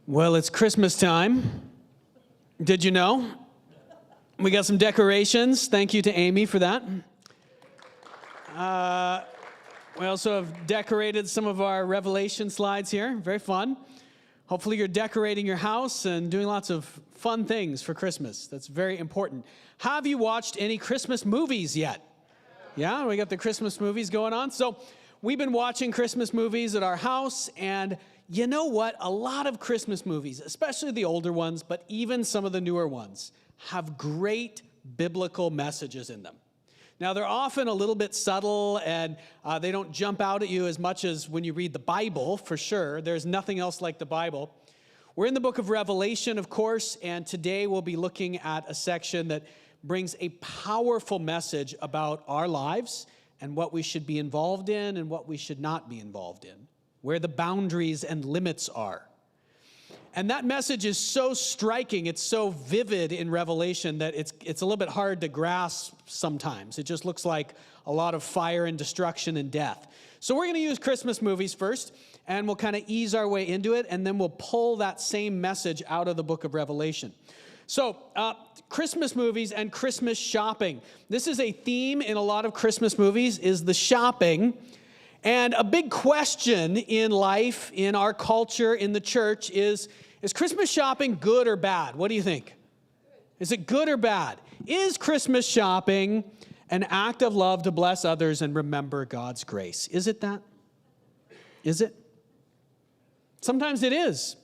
Well, it's Christmas time. Did you know? We got some decorations. Thank you to Amy for that. We also have decorated some of our Revelation slides here. Very fun. Hopefully you're decorating your house and doing lots of fun things for Christmas. That's very important. Have you watched any Christmas movies yet? Yeah, we got the Christmas movies going on. So we've been watching Christmas movies at our house, and you know what? A lot of Christmas movies, especially the older ones, but even some of the newer ones, have great biblical messages in them. Now, they're often a little bit subtle, and they don't jump out at you as much as when you read the Bible, for sure. There's nothing else like the Bible. We're in the book of Revelation, of course, and today we'll be looking at a section that brings a powerful message about our lives and what we should be involved in and what we should not be involved in, where the boundaries and limits are. And that message is so striking, it's so vivid in Revelation that it's a little bit hard to grasp sometimes. It just looks like a lot of fire and destruction and death. So we're going to use Christmas movies first, and we'll kind of ease our way into it, and then we'll pull that same message out of the book of Revelation. So, Christmas movies and Christmas shopping. This is a theme in a lot of Christmas movies, is the shopping. And a big question in life, in our culture, in the church is Christmas shopping good or bad? What do you think? Is it good or bad? Is Christmas shopping an act of love to bless others and remember God's grace? Is it that? Is it? Sometimes it is.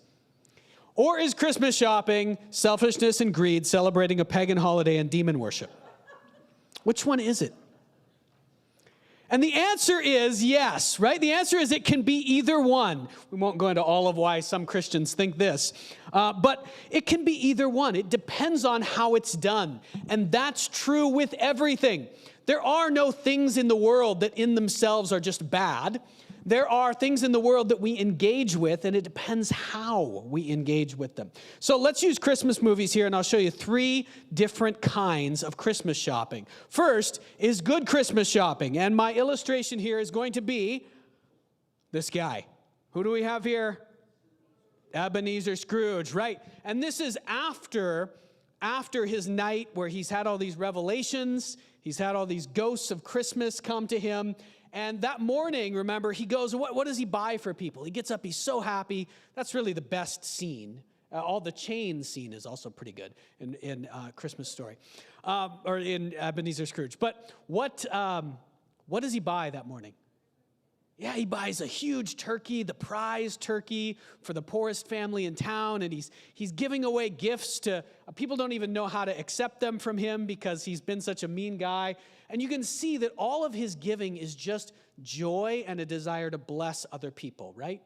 Or is Christmas shopping selfishness and greed, celebrating a pagan holiday and demon worship? Which one is it? And the answer is yes, right? The answer is it can be either one. We won't go into all of why some Christians think this, but it can be either one. It depends on how it's done. And that's true with everything. There are no things in the world that in themselves are just bad. There are things in the world that we engage with, and it depends how we engage with them. So let's use Christmas movies here, and I'll show you 3 different kinds of Christmas shopping. First is good Christmas shopping, and my illustration here is going to be this guy. Who do we have here? Ebenezer Scrooge, right? And this is after his night where he's had all these revelations, he's had all these ghosts of Christmas come to him. And that morning, remember, he goes, what does he buy for people? He gets up, he's so happy. That's really the best scene. All the chain scene is also pretty good in Christmas Story, or in Ebenezer Scrooge. But what does he buy that morning? Yeah, he buys a huge turkey, the prize turkey for the poorest family in town, and he's giving away gifts to people don't even know how to accept them from him because he's been such a mean guy. And you can see that all of his giving is just joy and a desire to bless other people, right?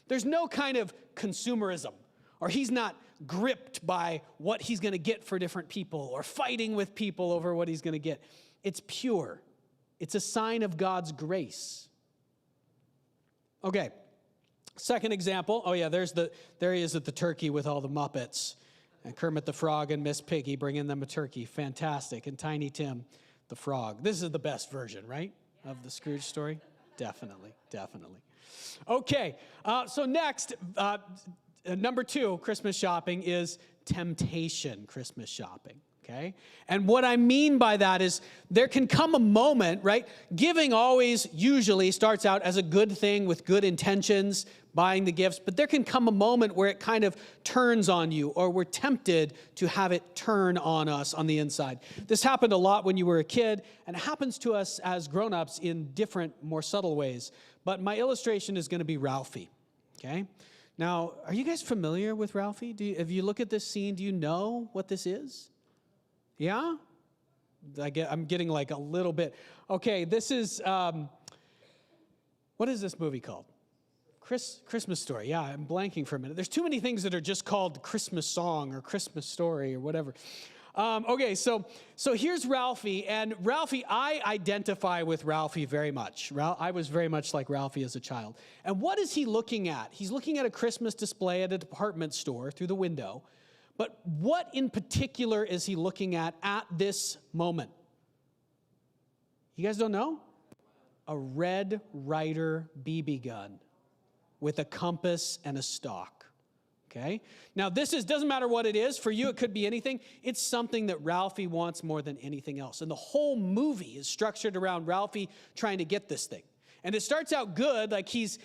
There's no kind of consumerism, or he's not gripped by what he's going to get for different people or fighting with people over what he's going to get. It's pure. It's a sign of God's grace. Okay, second example. Oh yeah, there he is at the turkey with all the Muppets. And Kermit the Frog and Miss Piggy bringing them a turkey. Fantastic. And Tiny Tim the Frog. This is the best version, right, of the Scrooge story? Definitely. Okay, so next, number 2, Christmas shopping is temptation Christmas shopping. Okay? And what I mean by that is there can come a moment, right? Giving always usually starts out as a good thing with good intentions, buying the gifts, but there can come a moment where it kind of turns on you, or we're tempted to have it turn on us on the inside. This happened a lot when you were a kid, and it happens to us as grown-ups in different, more subtle ways. But my illustration is going to be Ralphie, okay? Now, are you guys familiar with Ralphie? If you look at this scene, do you know what this is? Yeah? I'm getting like a little bit. Okay, this is, what is this movie called? Christmas Story. Yeah, I'm blanking for a minute. There's too many things that are just called Christmas Song or Christmas Story or whatever. Okay, so here's Ralphie, and Ralphie, I identify with Ralphie very much. I was very much like Ralphie as a child. And what is he looking at? He's looking at a Christmas display at a department store through the window. But what in particular is he looking at this moment? You guys don't know? A Red Ryder BB gun with a compass and a stock. Okay? Now, doesn't matter what it is. For you, it could be anything. It's something that Ralphie wants more than anything else. And the whole movie is structured around Ralphie trying to get this thing. And it starts out good, like he's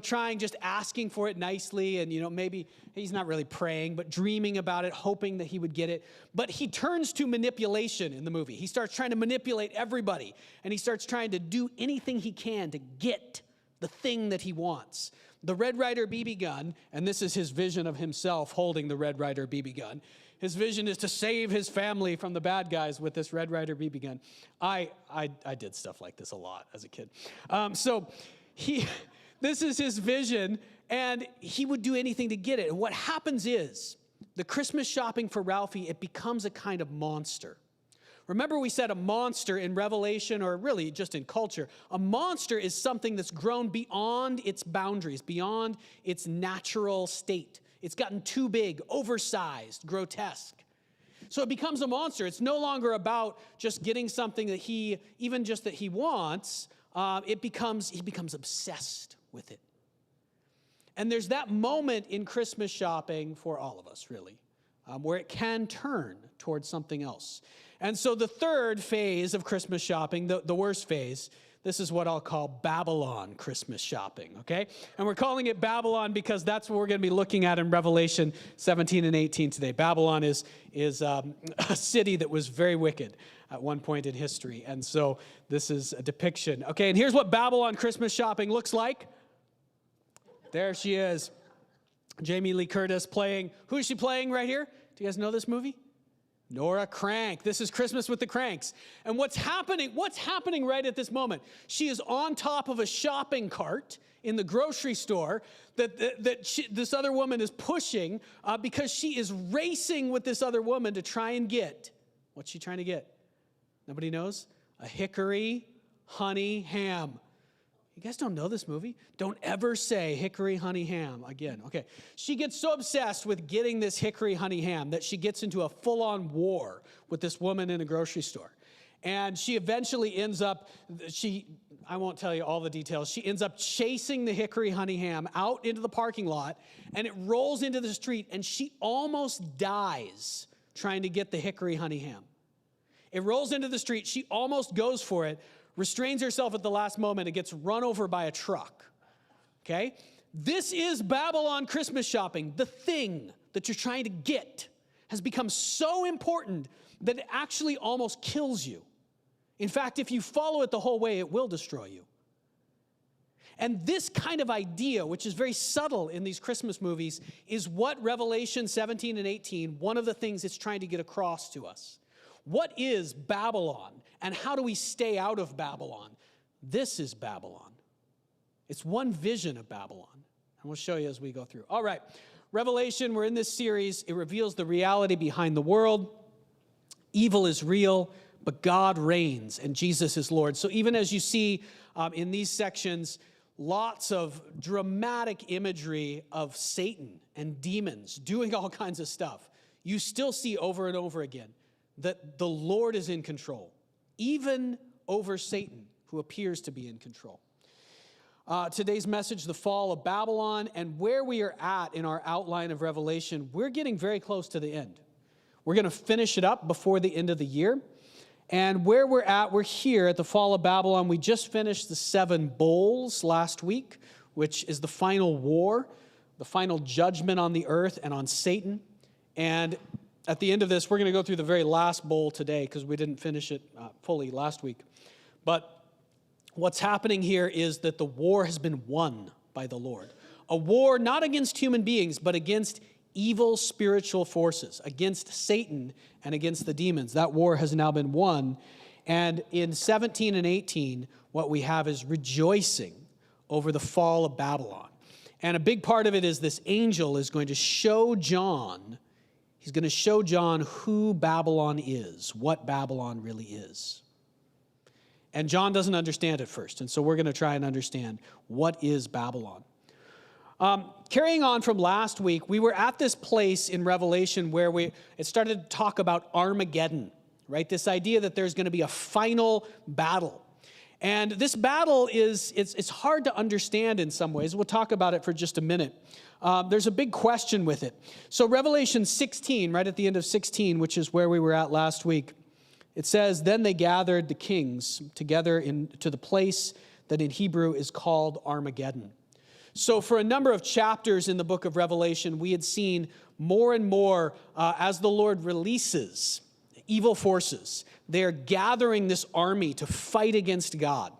trying, just asking for it nicely, and, maybe he's not really praying, but dreaming about it, hoping that he would get it. But he turns to manipulation in the movie. He starts trying to manipulate everybody, and he starts trying to do anything he can to get the thing that he wants. The Red Ryder BB gun, and this is his vision of himself holding the Red Ryder BB gun. His vision is to save his family from the bad guys with this Red Ryder BB gun. I did stuff like this a lot as a kid. This is his vision, and he would do anything to get it. And what happens is, the Christmas shopping for Ralphie, it becomes a kind of monster. Remember, we said a monster in Revelation, or really just in culture. A monster is something that's grown beyond its boundaries, beyond its natural state. It's gotten too big, oversized, grotesque. So it becomes a monster. It's no longer about just getting something that he wants. He becomes obsessed with it. And there's that moment in Christmas shopping for all of us, really, where it can turn towards something else. And so the third phase of Christmas shopping, the worst phase, this is what I'll call Babylon Christmas shopping, okay? And we're calling it Babylon because that's what we're going to be looking at in Revelation 17 and 18 today. Babylon is a city that was very wicked at one point in history. And so this is a depiction. Okay, and here's what Babylon Christmas shopping looks like. There she is. Jamie Lee Curtis playing. Who is she playing right here? Do you guys know this movie? Nora Crank. This is Christmas with the Cranks. And what's happening right at this moment? She is on top of a shopping cart in the grocery store that this other woman is pushing because she is racing with this other woman to try and get. What's she trying to get? Nobody knows? A hickory honey ham. You guys don't know this movie? Don't ever say hickory honey ham again. Okay. She gets so obsessed with getting this hickory honey ham that she gets into a full-on war with this woman in a grocery store. And she eventually ends up, I won't tell you all the details, she ends up chasing the hickory honey ham out into the parking lot, and it rolls into the street, and she almost dies trying to get the hickory honey ham. It rolls into the street, she almost goes for it, restrains herself at the last moment, and gets run over by a truck, okay? This is Babylon Christmas shopping. The thing that you're trying to get has become so important that it actually almost kills you. In fact, if you follow it the whole way, it will destroy you. And this kind of idea, which is very subtle in these Christmas movies, is what Revelation 17 and 18, one of the things it's trying to get across to us. What is Babylon, and how do we stay out of Babylon? This is Babylon. It's one vision of Babylon, and we'll show you as we go through. All right, Revelation, we're in this series. It reveals the reality behind the world. Evil is real, but God reigns, and Jesus is Lord. So even as you see in these sections, lots of dramatic imagery of Satan and demons doing all kinds of stuff, you still see over and over again that the Lord is in control, even over Satan, who appears to be in control. Today's message, the fall of Babylon, and where we are at in our outline of Revelation, we're getting very close to the end. We're going to finish it up before the end of the year. And where we're at, we're here at the fall of Babylon. We just finished the 7 bowls last week, which is the final war, the final judgment on the earth and on Satan. And at the end of this, we're going to go through the very last bowl today because we didn't finish it fully last week. But what's happening here is that the war has been won by the Lord. A war not against human beings, but against evil spiritual forces, against Satan and against the demons. That war has now been won. And in 17 and 18, what we have is rejoicing over the fall of Babylon. And a big part of it is this angel is going to show John, he's going to show John who Babylon is, what Babylon really is. And John doesn't understand at first, and so we're going to try and understand what is Babylon. Carrying on from last week, we were at this place in Revelation where it started to talk about Armageddon, right? This idea that there's going to be a final battle. And this battle it's hard to understand in some ways. We'll talk about it for just a minute. There's a big question with it. So Revelation 16, right at the end of 16, which is where we were at last week, it says, "Then they gathered the kings together to the place that in Hebrew is called Armageddon." So for a number of chapters in the book of Revelation, we had seen more and more as the Lord releases evil forces, they are gathering this army to fight against God.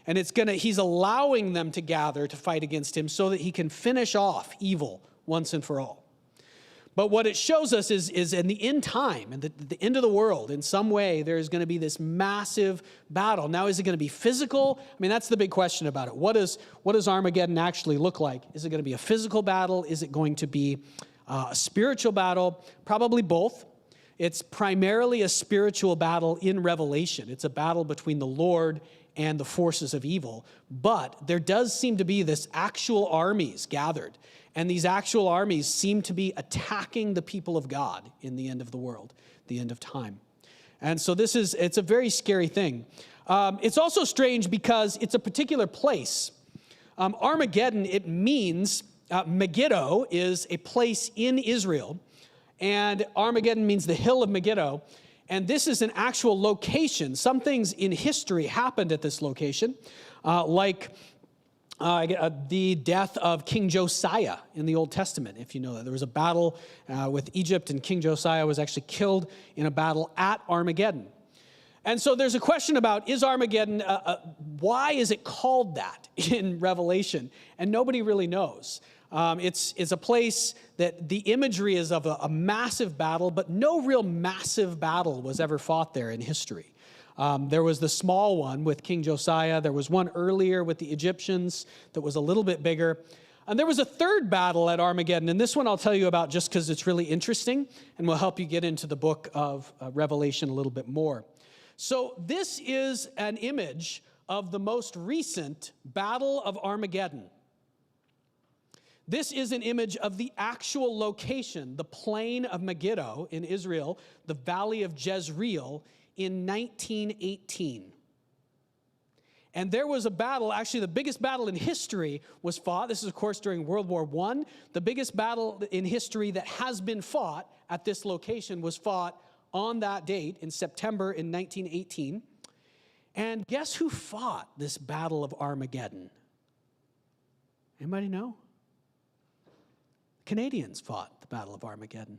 And he's allowing them to gather to fight against him so that he can finish off evil once and for all. But what it shows us is in the end time, and the end of the world, in some way, there's going to be this massive battle. Now, is it going to be physical? I mean, that's the big question about it. What does Armageddon actually look like? Is it going to be a physical battle? Is it going to be a spiritual battle? Probably both. It's primarily a spiritual battle in Revelation. It's a battle between the Lord and the forces of evil. But there does seem to be this actual armies gathered. And these actual armies seem to be attacking the people of God in the end of the world, the end of time. And so it's a very scary thing. It's also strange because it's a particular place. Armageddon, it means, Megiddo is a place in Israel. And Armageddon means the hill of Megiddo. And this is an actual location. Some things in history happened at this location, like the death of King Josiah in the Old Testament, if you know that. There was a battle with Egypt, and King Josiah was actually killed in a battle at Armageddon. And so there's a question about, is Armageddon, why is it called that in Revelation? And nobody really knows. It's a place that the imagery is of a massive battle, but no real massive battle was ever fought there in history. There was the small one with King Josiah. There was one earlier with the Egyptians that was a little bit bigger. And there was a third battle at Armageddon, and this one I'll tell you about just because it's really interesting and will help you get into the book of Revelation a little bit more. So this is an image of the most recent Battle of Armageddon. This is an image of the actual location, the plain of Megiddo in Israel, the valley of Jezreel, in 1918. And there was a battle, actually the biggest battle in history was fought. This is, of course, during World War I. The biggest battle in history that has been fought at this location was fought on that date in September in 1918. And guess who fought this Battle of Armageddon? Anybody know? Canadians fought the Battle of Armageddon.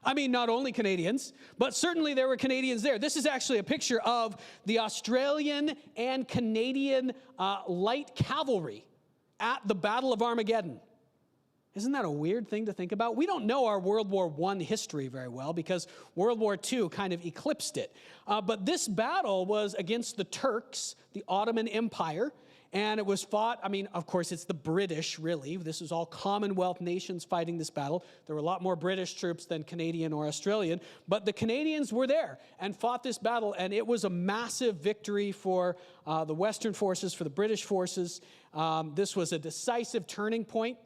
I mean, not only Canadians, but certainly there were Canadians there. This is actually a picture of the Australian and Canadian light cavalry at the Battle of Armageddon. Isn't that a weird thing to think about? We don't know our World War I history very well because World War II kind of eclipsed it. But this battle was against the Turks, the Ottoman Empire. And it was fought, I mean, of course, it's the British, really. This was all Commonwealth nations fighting this battle. There were a lot more British troops than Canadian or Australian. But the Canadians were there and fought this battle. And it was a massive victory for the Western forces, for the British forces. This was a decisive turning point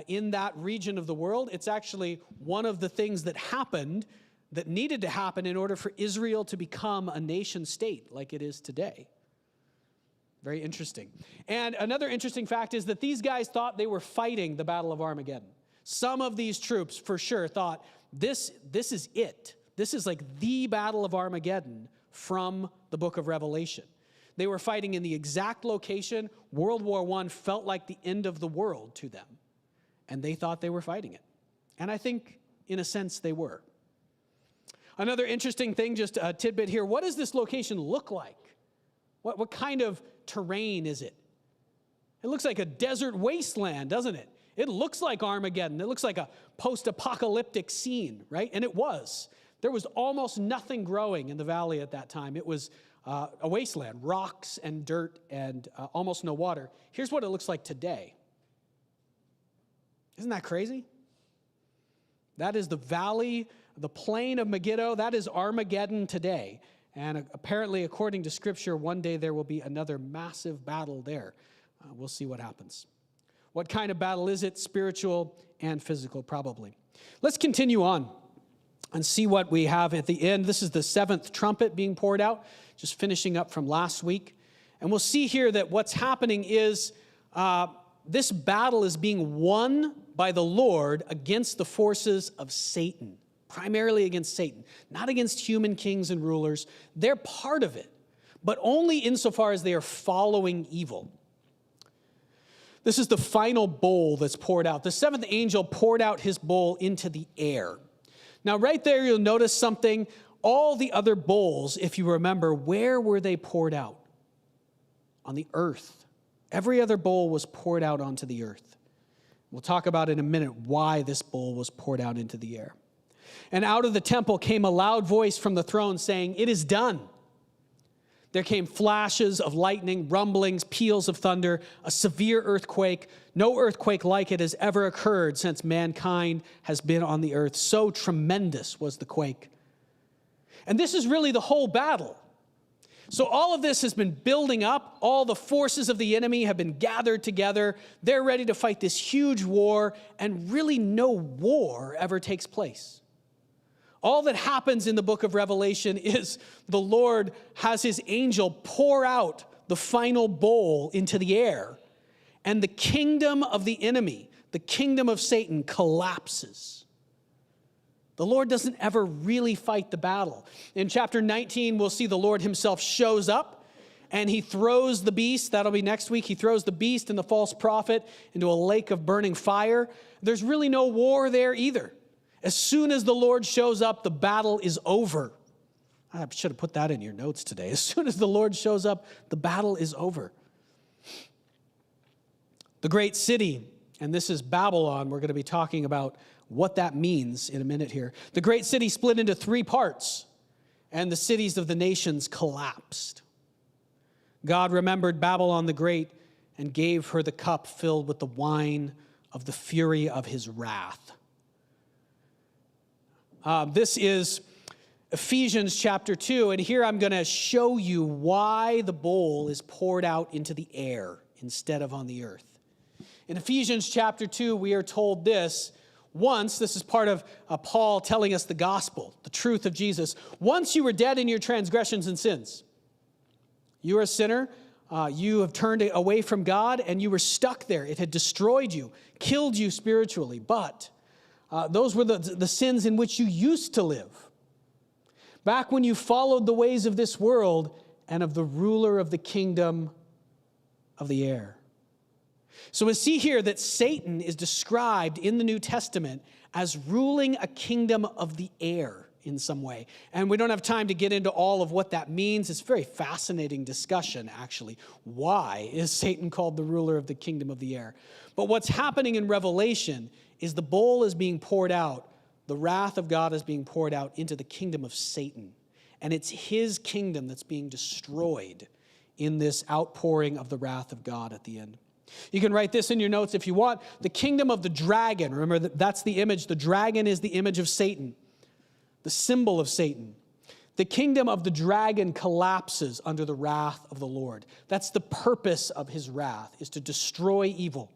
in that region of the world. It's actually one of the things that happened, that needed to happen in order for Israel to become a nation state like it is today. Very interesting. And another interesting fact is that these guys thought they were fighting the Battle of Armageddon. Some of these troops, for sure, thought, this is it. This is like the Battle of Armageddon from the book of Revelation. They were fighting in the exact location. World War I felt like the end of the world to them. And they thought they were fighting it. And I think, in a sense, they were. Another interesting thing, just a tidbit here. What does this location look like? What kind of terrain is it? It looks like a desert wasteland, doesn't it? It looks like Armageddon. It looks like a post-apocalyptic scene, right? And it was. There was almost nothing growing in the valley at that time. It was a wasteland, rocks and dirt and almost no water. Here's what it looks like today. Isn't that crazy? That is the valley, the plain of Megiddo. That is Armageddon today. And apparently, according to Scripture, one day there will be another massive battle there. We'll see what happens. What kind of battle is it? Spiritual and physical, probably. Let's continue on. and see what we have at the end. This is the seventh trumpet being poured out, just finishing up from last week. And we'll see here that what's happening is this battle is being won by the Lord against the forces of Satan, primarily against Satan, not against human kings and rulers. They're part of it, but only insofar as they are following evil. This is the final bowl that's poured out. The seventh angel poured out his bowl into the air. Now, right there, you'll notice something. All the other bowls, if you remember, where were they poured out? On the earth. Every other bowl was poured out onto the earth. We'll talk about in a minute why this bowl was poured out into the air. And out of the temple came a loud voice from the throne saying, "It is done." There came flashes of lightning, rumblings, peals of thunder, a severe earthquake. No earthquake like it has ever occurred since mankind has been on the earth. So tremendous was the quake. And this is really the whole battle. So all of this has been building up. All the forces of the enemy have been gathered together. They're ready to fight this huge war, and really no war ever takes place. All that happens in the book of Revelation is the Lord has his angel pour out the final bowl into the air, and the kingdom of the enemy, the kingdom of Satan, collapses. The Lord doesn't ever really fight the battle. In chapter 19, we'll see the Lord himself shows up, and he throws the beast. That'll be next week. He throws the beast and the false prophet into a lake of burning fire. There's really no war there either. As soon as the Lord shows up, the battle is over. I should have put that in your notes today. As soon as the Lord shows up, the battle is over. The great city, and this is Babylon. We're going to be talking about what that means in a minute here. The great city split into three parts, and the cities of the nations collapsed. God remembered Babylon the Great and gave her the cup filled with the wine of the fury of his wrath. This is Ephesians chapter 2, and here I'm going to show you why the bowl is poured out into the air instead of on the earth. In Ephesians chapter 2, we are told this. This is part of Paul telling us the gospel, the truth of Jesus. Once you were dead in your transgressions and sins. You are a sinner. You have turned away from God, and you were stuck there. It had destroyed you, killed you spiritually, but those were the sins in which you used to live. Back when you followed the ways of this world and of the ruler of the kingdom of the air. So we see here that Satan is described in the New Testament as ruling a kingdom of the air in some way. And we don't have time to get into all of what that means. It's a very fascinating discussion, actually. Why is Satan called the ruler of the kingdom of the air? But what's happening in Revelation is the bowl is being poured out. The wrath of God is being poured out into the kingdom of Satan. And it's his kingdom that's being destroyed in this outpouring of the wrath of God at the end. You can write this in your notes if you want. The kingdom of the dragon. Remember, that's the image. The dragon is the image of Satan, the symbol of Satan. The kingdom of the dragon collapses under the wrath of the Lord. That's the purpose of his wrath, is to destroy evil.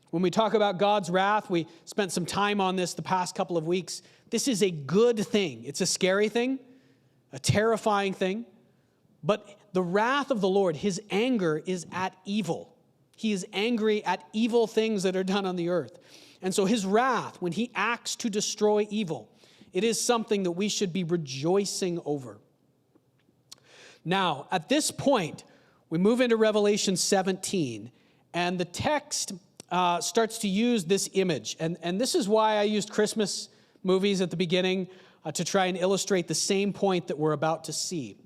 When we talk about God's wrath, we spent some time on this the past couple of weeks. This is a good thing. It's a scary thing, a terrifying thing. But the wrath of the Lord, his anger is at evil. He is angry at evil things that are done on the earth. And so his wrath, when he acts to destroy evil, it is something that we should be rejoicing over. Now, at this point, we move into Revelation 17, and the text starts to use this image. And this is why I used Christmas movies at the beginning to try and illustrate the same point that we're about to see.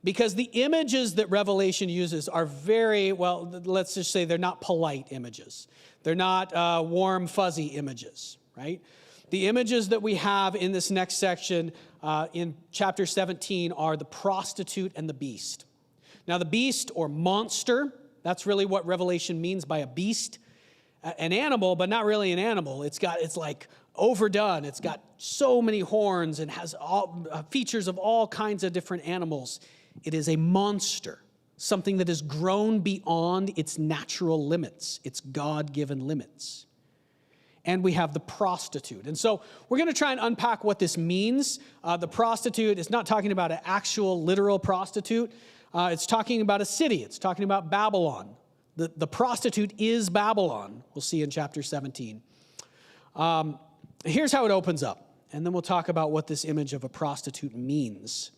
Because the images that Revelation uses are very, well, let's just say they're not polite images. They're not warm, fuzzy images, right? The images that we have in this next section in chapter 17 are the prostitute and the beast. Now, the beast or monster, that's really what Revelation means by a beast. An animal, but not really an animal. It's like overdone. It's got so many horns and has all features of all kinds of different animals. It is a monster, something that has grown beyond its natural limits, its God-given limits. and we have the prostitute. And so we're going to try and unpack what this means. The prostitute is not talking about an actual literal prostitute. It's talking about a city. It's talking about Babylon. The prostitute is Babylon, we'll see in chapter 17. Here's how it opens up, and then we'll talk about what this image of a prostitute means.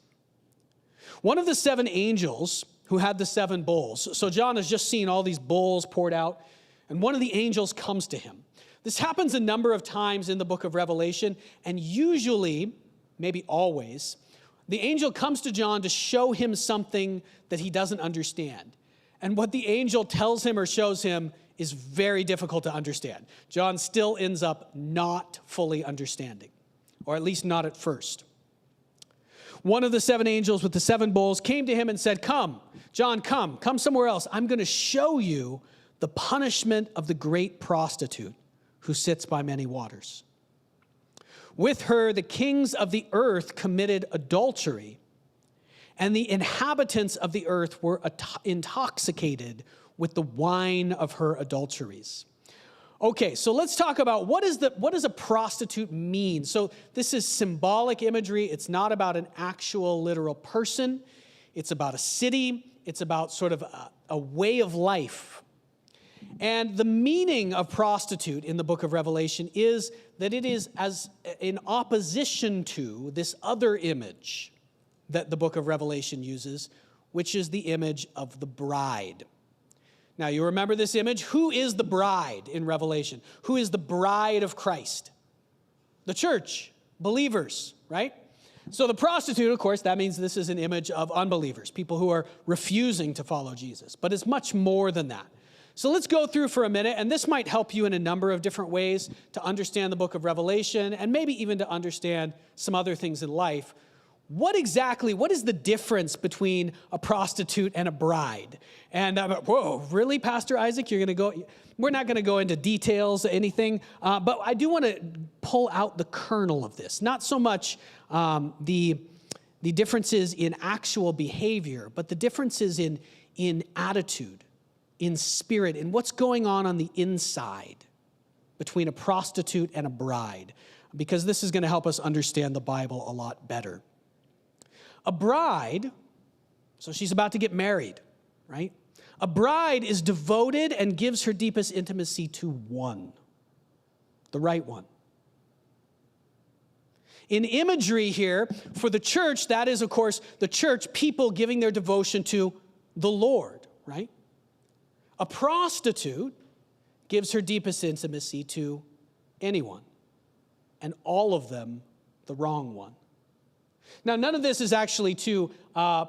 One of the 7 angels who had the 7 bowls, so John has just seen all these bowls poured out, and one of the angels comes to him. This happens a number of times in the book of Revelation, and usually, maybe always, the angel comes to John to show him something that he doesn't understand. And what the angel tells him or shows him is very difficult to understand. John still ends up not fully understanding, or at least not at first. One of the 7 angels with the 7 bowls came to him and said, "Come, John, come somewhere else. I'm going to show you the punishment of the great prostitute who sits by many waters. With her, the kings of the earth committed adultery, and the inhabitants of the earth were intoxicated with the wine of her adulteries." Okay, so let's talk about what does a prostitute mean? So this is symbolic imagery. It's not about an actual literal person. It's about a city. It's about sort of a way of life. And the meaning of prostitute in the book of Revelation is that it is as in opposition to this other image that the book of Revelation uses, which is the image of the bride. Now, you remember this image? Who is the bride in Revelation? Who is the bride of Christ? The church, believers, right? So the prostitute, of course, that means this is an image of unbelievers, people who are refusing to follow Jesus. But it's much more than that. So let's go through for a minute, and this might help you in a number of different ways to understand the book of Revelation, and maybe even to understand some other things in life. What is the difference between a prostitute and a bride? And whoa, really, Pastor Isaac? We're not going to go into details, anything, but I do want to pull out the kernel of this. Not so much the differences in actual behavior, but the differences in attitude, in spirit, in what's going on the inside between a prostitute and a bride, because this is going to help us understand the Bible a lot better. A bride, so she's about to get married, right? A bride is devoted and gives her deepest intimacy to one, the right one. In imagery here, for the church, that is, of course, the church, people giving their devotion to the Lord, right? A prostitute gives her deepest intimacy to anyone, and all of them the wrong one. Now, none of this is actually to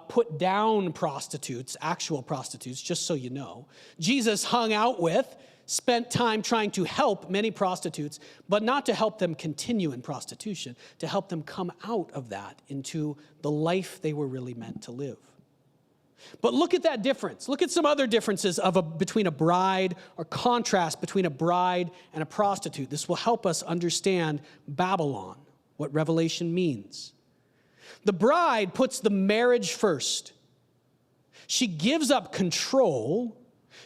put down prostitutes, actual prostitutes, just so you know. Jesus hung out with, spent time trying to help many prostitutes, but not to help them continue in prostitution, to help them come out of that into the life they were really meant to live. But look at that difference. Look at some other differences between a bride, or contrast between a bride and a prostitute. This will help us understand Babylon, what Revelation means. The bride puts the marriage first. She gives up control.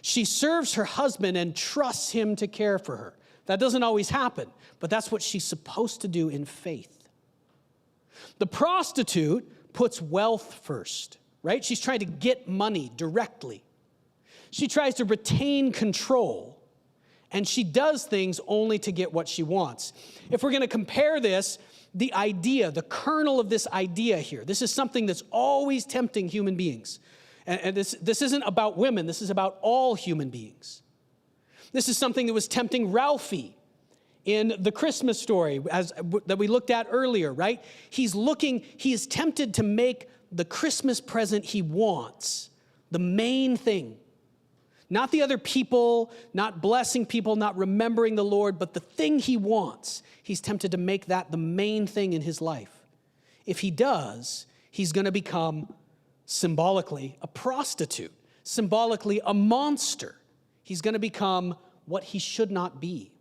She serves her husband and trusts him to care for her. That doesn't always happen, but that's what she's supposed to do in faith. The prostitute puts wealth first, right? She's trying to get money directly. She tries to retain control, and she does things only to get what she wants. If we're going to compare this, the idea, the kernel of this idea here, this is something that's always tempting human beings. And this isn't about women, this is about all human beings. This is something that was tempting Ralphie in the Christmas story that we looked at earlier, right? He is tempted to make the Christmas present he wants the main thing. Not the other people, not blessing people, not remembering the Lord, but the thing he wants. He's tempted to make that the main thing in his life. If he does, he's going to become symbolically a prostitute, symbolically a monster. He's going to become what he should not be.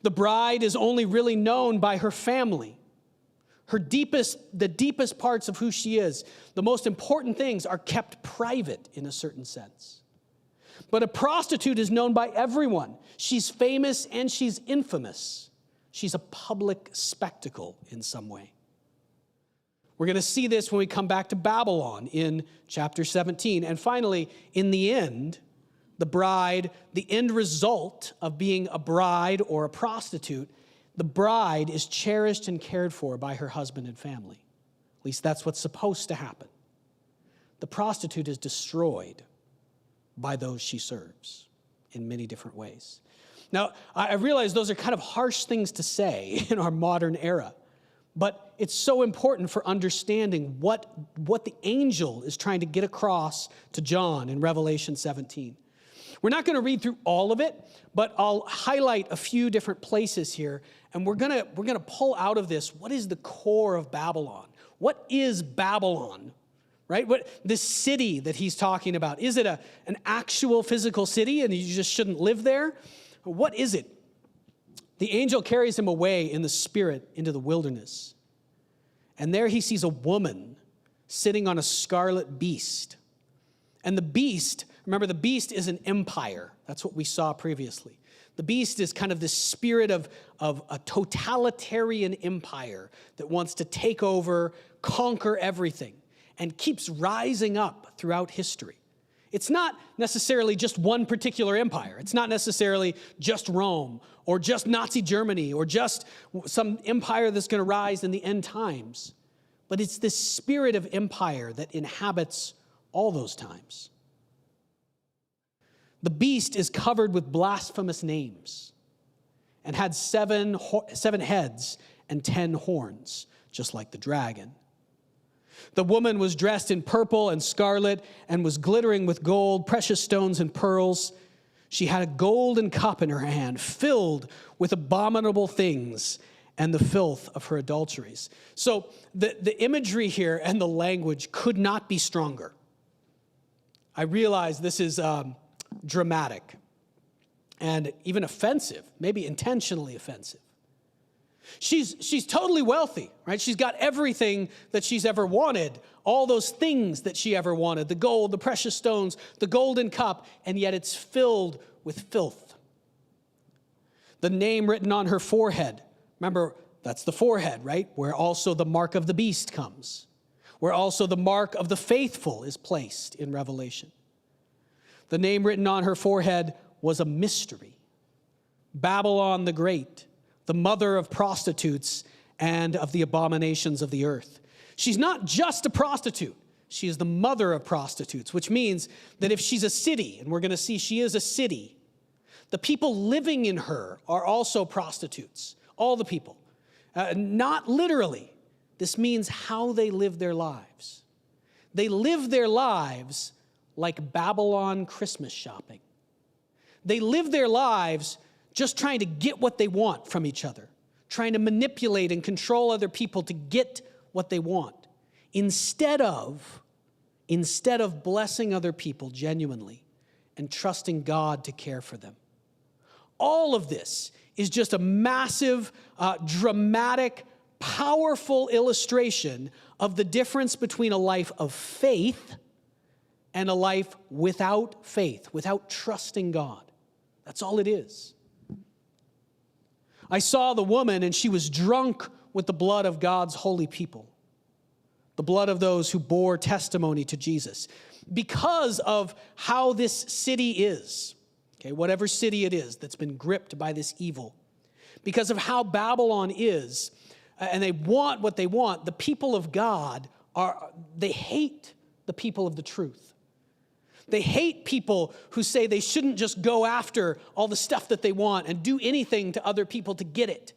The bride is only really known by her family. The deepest parts of who she is, the most important things are kept private in a certain sense. But a prostitute is known by everyone. She's famous and she's infamous. She's a public spectacle in some way. We're going to see this when we come back to Babylon in chapter 17. And finally, in the end, the bride, the end result of being a bride or a prostitute, the bride is cherished and cared for by her husband and family. At least that's what's supposed to happen. The prostitute is destroyed by those she serves in many different ways. Now, I realize those are kind of harsh things to say in our modern era, but it's so important for understanding what the angel is trying to get across to John in Revelation 17. We're not going to read through all of it, but I'll highlight a few different places here, and we're going to pull out of this what is the core of Babylon. What is Babylon? Right? This city that he's talking about, is it an actual physical city and you just shouldn't live there? What is it? The angel carries him away in the spirit into the wilderness. And there he sees a woman sitting on a scarlet beast. And the beast, remember, the beast is an empire. That's what we saw previously. The beast is kind of this spirit of a totalitarian empire that wants to take over, conquer everything, and keeps rising up throughout history. It's not necessarily just one particular empire. It's not necessarily just Rome or just Nazi Germany or just some empire that's going to rise in the end times. But it's this spirit of empire that inhabits all those times. The beast is covered with blasphemous names and had seven heads and 10 horns, just like the dragon. The woman was dressed in purple and scarlet and was glittering with gold, precious stones, and pearls. She had a golden cup in her hand filled with abominable things and the filth of her adulteries. So the imagery here and the language could not be stronger. I realize this is dramatic and even offensive, maybe intentionally offensive. She's totally wealthy, right? She's got everything that she's ever wanted, all those things that she ever wanted, the gold, the precious stones, the golden cup, and yet it's filled with filth. The name written on her forehead, remember, that's the forehead, right? Where also the mark of the beast comes, where also the mark of the faithful is placed in Revelation. The name written on her forehead was a mystery. Babylon the Great, the mother of prostitutes and of the abominations of the earth. She's not just a prostitute. She is the mother of prostitutes, which means that if she's a city, and we're going to see she is a city, the people living in her are also prostitutes, all the people. Not literally. This means how they live their lives. They live their lives like Babylon Christmas shopping. They live their lives just trying to get what they want from each other, trying to manipulate and control other people to get what they want, instead of blessing other people genuinely and trusting God to care for them. All of this is just a massive, dramatic, powerful illustration of the difference between a life of faith and a life without faith, without trusting God. That's all it is. I saw the woman, and she was drunk with the blood of God's holy people, the blood of those who bore testimony to Jesus. Because of how this city is, okay, whatever city it is that's been gripped by this evil, because of how Babylon is, and they want what they want, the people of God they hate the people of the truth. They hate people who say they shouldn't just go after all the stuff that they want and do anything to other people to get it.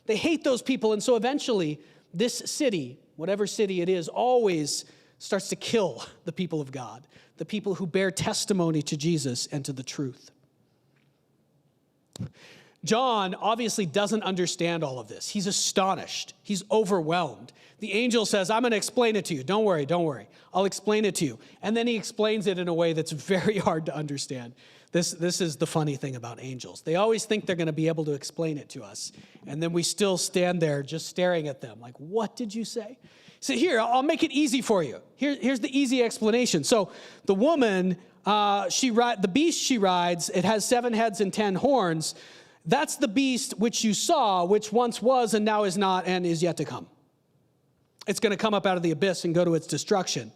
They hate those people, and so eventually this city, whatever city it is, always starts to kill the people of God, the people who bear testimony to Jesus and to the truth. John obviously doesn't understand all of this. He's astonished. He's overwhelmed. The angel says, I'm going to explain it to you. Don't worry. I'll explain it to you. And then he explains it in a way that's very hard to understand. This is the funny thing about angels. They always think they're going to be able to explain it to us. And then we still stand there just staring at them like, what did you say? So here, I'll make it easy for you. Here's the easy explanation. So the woman the beast she rides, it has 7 heads and 10 horns. That's the beast which you saw, which once was and now is not and is yet to come. It's going to come up out of the abyss and go to its destruction.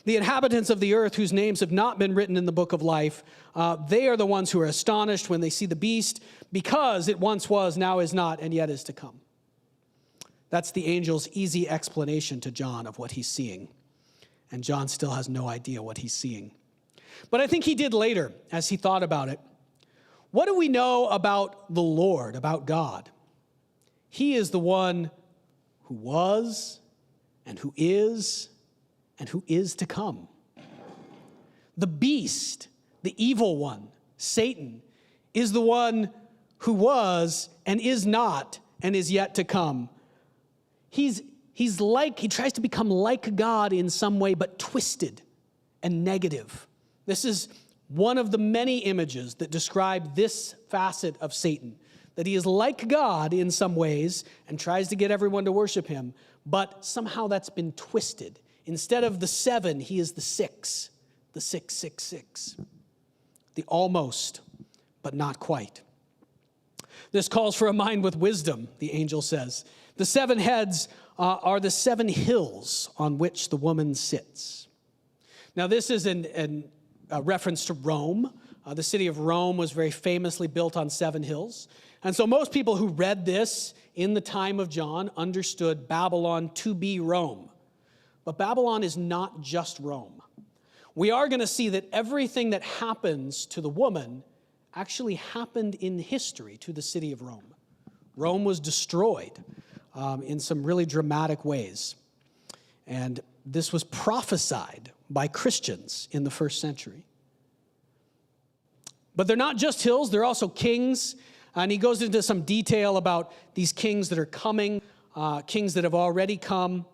The inhabitants of the earth whose names have not been written in the book of life, they are the ones who are astonished when they see the beast, because it once was, now is not, and yet is to come. That's the angel's easy explanation to John of what he's seeing. And John still has no idea what he's seeing. But I think he did later, as he thought about it. What do we know about the Lord, about God? He is the one who was, and who is to come. The beast, the evil one, Satan, is the one who was and is not and is yet to come. He tries to become like God in some way, but twisted and negative. This is one of the many images that describe this facet of Satan, that he is like God in some ways and tries to get everyone to worship him, but somehow that's been twisted. Instead of the 7, he is the 6, the 666, the almost, but not quite. This calls for a mind with wisdom, the angel says. The 7 heads are the 7 hills on which the woman sits. Now, this is a reference to Rome. The city of Rome was very famously built on 7 hills. And so most people who read this in the time of John understood Babylon to be Rome. But Babylon is not just Rome. We are going to see that everything that happens to the woman actually happened in history to the city of Rome. Rome was destroyed in some really dramatic ways. And this was prophesied by Christians in the first century. But they're not just hills, they're also kings. And he goes into some detail about these kings that are coming, kings that have already come.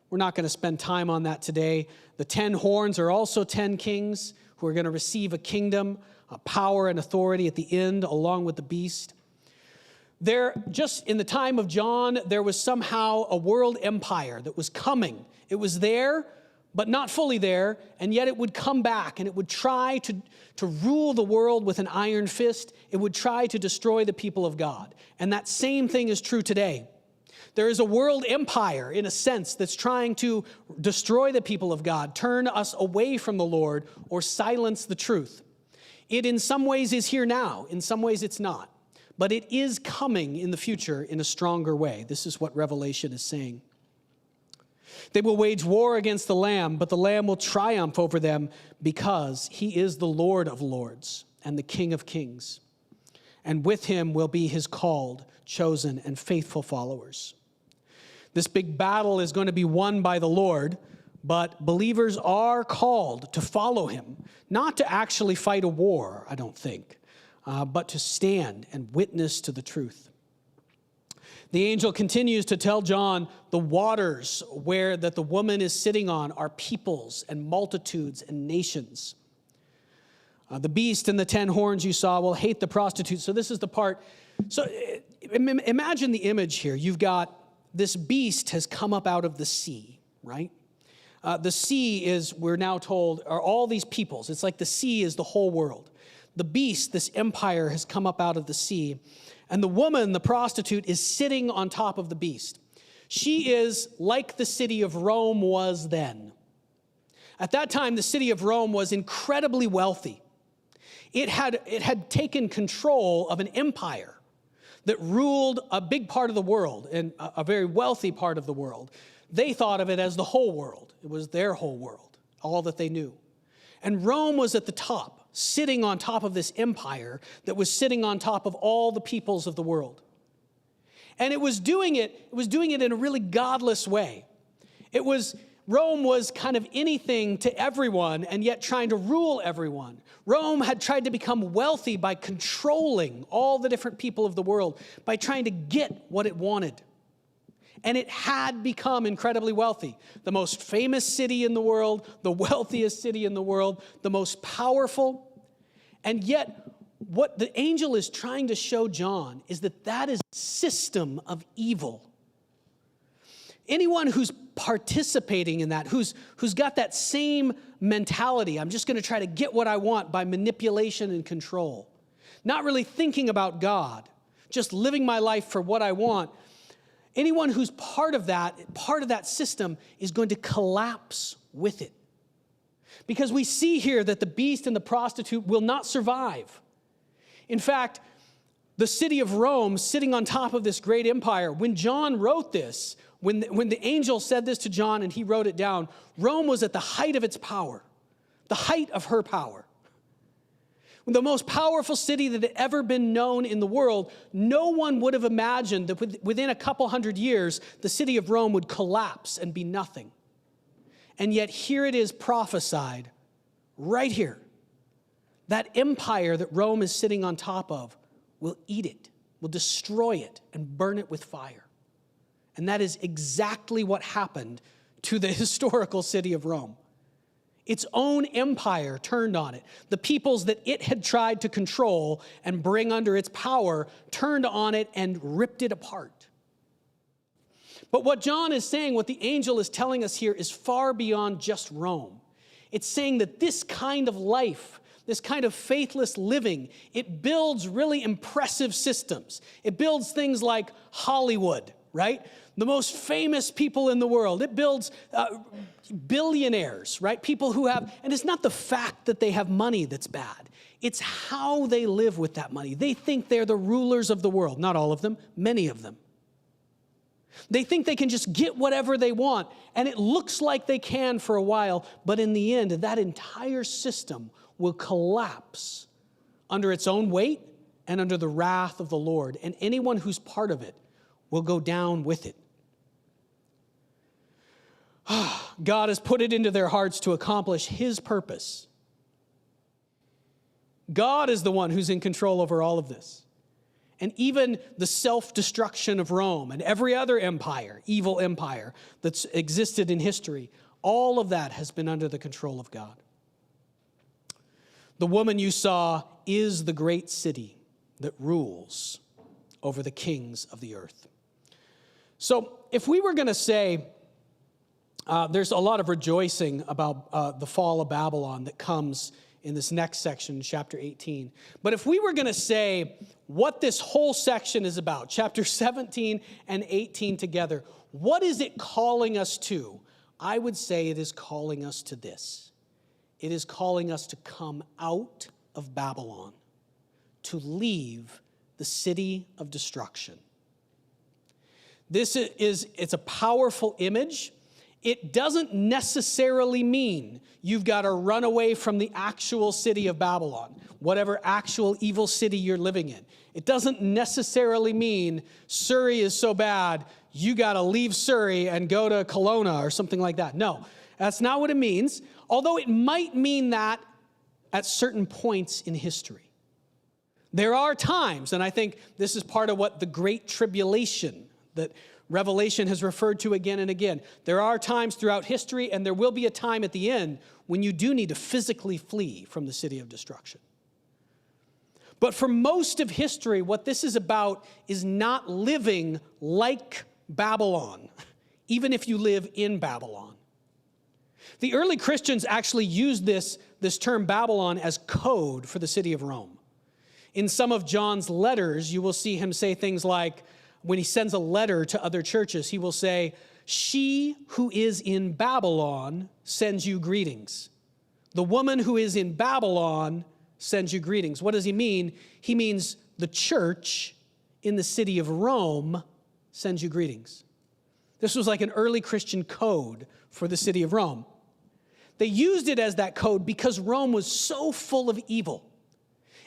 We're not going to spend time on that today. The 10 horns are also 10 kings who are going to receive a kingdom, a power and authority at the end, along with the beast. Just in the time of John, there was somehow a world empire that was coming. It was there, but not fully there, and yet it would come back, and it would try to rule the world with an iron fist. It would try to destroy the people of God. And that same thing is true today. There is a world empire, in a sense, that's trying to destroy the people of God, turn us away from the Lord, or silence the truth. It in some ways is here now. In some ways it's not. But it is coming in the future in a stronger way. This is what Revelation is saying. They will wage war against the Lamb, but the Lamb will triumph over them because he is the Lord of lords and the King of kings. And with him will be his called, chosen, and faithful followers. This big battle is going to be won by the Lord, but believers are called to follow him, not to actually fight a war, I don't think, but to stand and witness to the truth. The angel continues to tell John the waters that the woman is sitting on are peoples and multitudes and nations. The beast and the 10 horns you saw will hate the prostitute. So this is the part. So imagine the image here. You've got this beast has come up out of the sea, right? The sea is, we're now told, are all these peoples. It's like the sea is the whole world. The beast, this empire, has come up out of the sea. And the woman, the prostitute, is sitting on top of the beast. She is like the city of Rome was then. At that time, the city of Rome was incredibly wealthy. It had taken control of an empire that ruled a big part of the world, and a very wealthy part of the world. They thought of it as the whole world. It was their whole world, all that they knew. And Rome was at the top, sitting on top of this empire that was sitting on top of all the peoples of the world. And it was doing it in a really godless way. Rome was kind of anything to everyone and yet trying to rule everyone. Rome had tried to become wealthy by controlling all the different people of the world, by trying to get what it wanted. And it had become incredibly wealthy. The most famous city in the world, the wealthiest city in the world, the most powerful. And yet, what the angel is trying to show John is that is a system of evil. Anyone who's participating in that, who's got that same mentality, I'm just going to try to get what I want by manipulation and control, not really thinking about God, just living my life for what I want, anyone who's part of that system is going to collapse with it. Because we see here that the beast and the prostitute will not survive. In fact, the city of Rome, sitting on top of this great empire, when John wrote this, when the angel said this to John and he wrote it down, Rome was at the height of its power, the height of her power. The most powerful city that had ever been known in the world, no one would have imagined that within a couple hundred years, the city of Rome would collapse and be nothing. And yet here it is prophesied, right here. That empire that Rome is sitting on top of will eat it, will destroy it, and burn it with fire. And that is exactly what happened to the historical city of Rome. Its own empire turned on it. The peoples that it had tried to control and bring under its power turned on it and ripped it apart. But what John is saying, what the angel is telling us here, is far beyond just Rome. It's saying that this kind of life, this kind of faithless living, it builds really impressive systems. It builds things like Hollywood, right? The most famous people in the world. It builds billionaires, right? People who have, and it's not the fact that they have money that's bad. It's how they live with that money. They think they're the rulers of the world. Not all of them, many of them. They think they can just get whatever they want, and it looks like they can for a while, but in the end, that entire system will collapse under its own weight and under the wrath of the Lord, and anyone who's part of it will go down with it. God has put it into their hearts to accomplish His purpose. God is the one who's in control over all of this. And even the self-destruction of Rome and every other empire, evil empire that's existed in history, all of that has been under the control of God. The woman you saw is the great city that rules over the kings of the earth. So if we were going to say, there's a lot of rejoicing about the fall of Babylon that comes in this next section, chapter 18. But if we were going to say what this whole section is about, chapter 17 and 18 together, what is it calling us to? I would say it is calling us to this. It is calling us to come out of Babylon, to leave the city of destruction. It's a powerful image. It doesn't necessarily mean you've got to run away from the actual city of Babylon, whatever actual evil city you're living in. It doesn't necessarily mean Surrey is so bad, you got to leave Surrey and go to Kelowna or something like that. No, that's not what it means, although it might mean that at certain points in history. There are times, and I think this is part of what the Great Tribulation that Revelation has referred to again and again. There are times throughout history, and there will be a time at the end when you do need to physically flee from the city of destruction. But for most of history, what this is about is not living like Babylon, even if you live in Babylon. The early Christians actually used this term Babylon as code for the city of Rome. In some of John's letters, you will see him say things like, when he sends a letter to other churches, he will say, "She who is in Babylon sends you greetings. The woman who is in Babylon sends you greetings." What does he mean? He means the church in the city of Rome sends you greetings. This was like an early Christian code for the city of Rome. They used it as that code because Rome was so full of evil.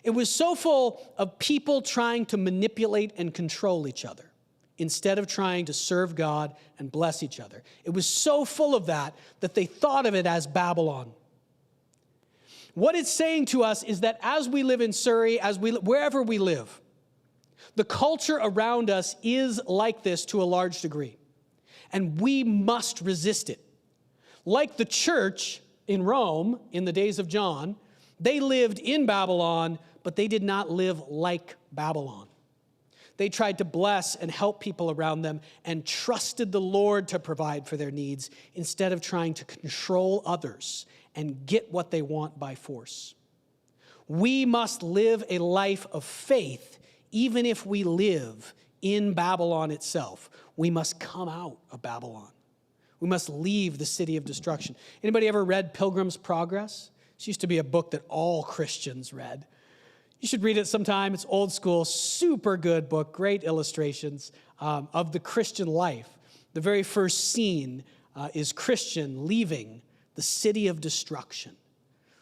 It was so full of people trying to manipulate and control each other instead of trying to serve God and bless each other. It was so full of that they thought of it as Babylon. What it's saying to us is that as we live in Surrey, wherever we live, the culture around us is like this to a large degree, and we must resist it. Like the church in Rome in the days of John, they lived in Babylon, but they did not live like Babylon. They tried to bless and help people around them and trusted the Lord to provide for their needs instead of trying to control others and get what they want by force. We must live a life of faith even if we live in Babylon itself. We must come out of Babylon. We must leave the city of destruction. Anybody ever read Pilgrim's Progress? This used to be a book that all Christians read. You should read it sometime. It's old school, super good book, great illustrations of the Christian life. The very first scene is Christian leaving the city of destruction,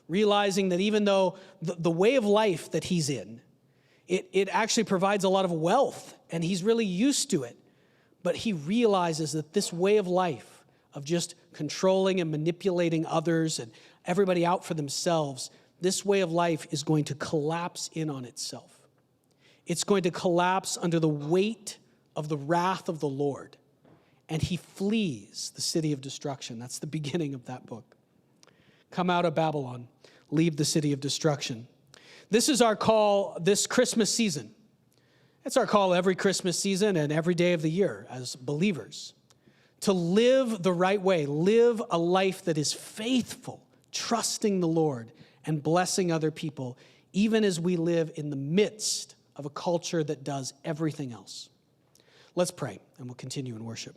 realizing that even though the way of life that he's in, it actually provides a lot of wealth, and he's really used to it. But he realizes that this way of life, of just controlling and manipulating others and everybody out for themselves, this way of life is going to collapse in on itself. It's going to collapse under the weight of the wrath of the Lord. And he flees the city of destruction. That's the beginning of that book. Come out of Babylon. Leave the city of destruction. This is our call this Christmas season. It's our call every Christmas season and every day of the year as believers. To live the right way. Live a life that is faithful, trusting the Lord and blessing other people, even as we live in the midst of a culture that does everything else. Let's pray, and we'll continue in worship.